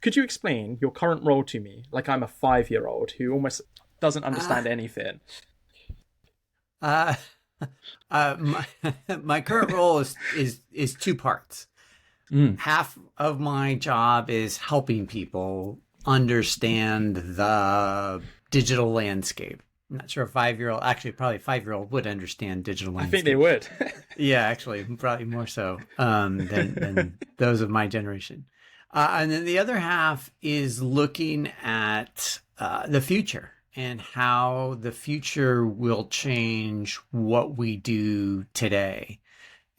could you explain your current role to me like I'm a 5-year-old who almost doesn't Uh, understand anything? uh, my, my current role is two parts. Mm. Half of my job is helping people understand the digital landscape. I'm not sure a 5-year-old, actually, probably a 5-year-old would understand digital I think they landscape. would. Yeah, actually, probably more so than those of my generation. And then the other half is looking at the future and how the future will change what we do today,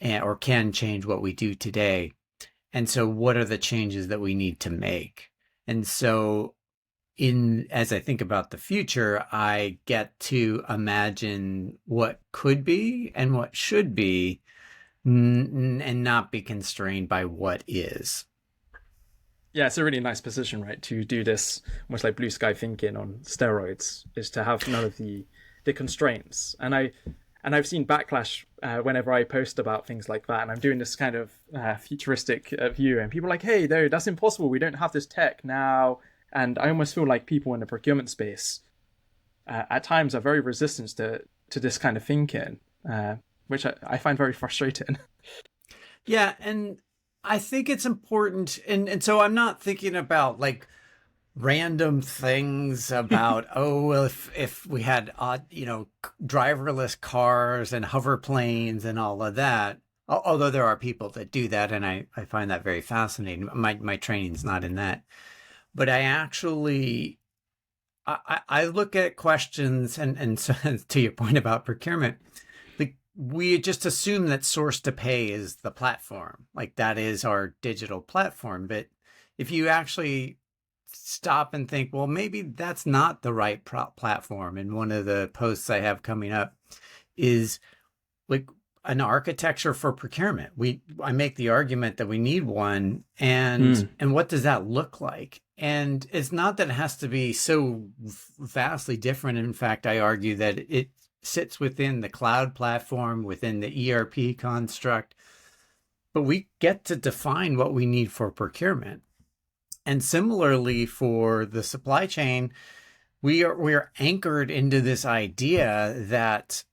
or can change what we do today. And so, what are the changes that we need to make? And so, in as I think about the future, I get to imagine what could be and what should be, and not be constrained by what is. Yeah, it's a really nice position, right? To do this almost like blue sky thinking on steroids, is to have none of the constraints. And I've seen backlash whenever I post about things like that, and I'm doing this kind of futuristic view, and people are like, "Hey, no, that's impossible. We don't have this tech now." And I almost feel like people in the procurement space at times are very resistant to this kind of thinking, which I find very frustrating. Yeah, and I think it's important, and so I'm not thinking about like random things about, oh well, if we had driverless cars and hover planes and all of that. Although there are people that do that, and I find that very fascinating. My training's not in that, but I actually I look at questions, and so to your point about procurement, like we just assume that source to pay is the platform, like that is our digital platform. But if you actually stop and think, well, maybe that's not the right platform. And one of the posts I have coming up is like an architecture for procurement. I make the argument that we need one, and Mm. what does that look like? And it's not that it has to be so vastly different. In fact, I argue that it sits within the cloud platform, within the ERP construct, but we get to define what we need for procurement. And similarly for the supply chain, we are anchored into this idea that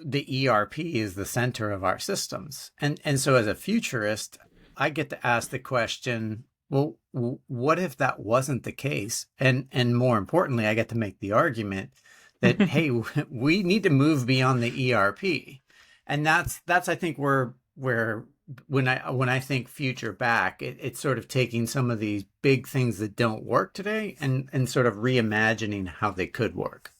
the ERP is the center of our systems. And so as a futurist, I get to ask the question, well, what if that wasn't the case? And more importantly, I get to make the argument that, hey, we need to move beyond the ERP. And that's I think where when I think future back, it's sort of taking some of these big things that don't work today and sort of reimagining how they could work.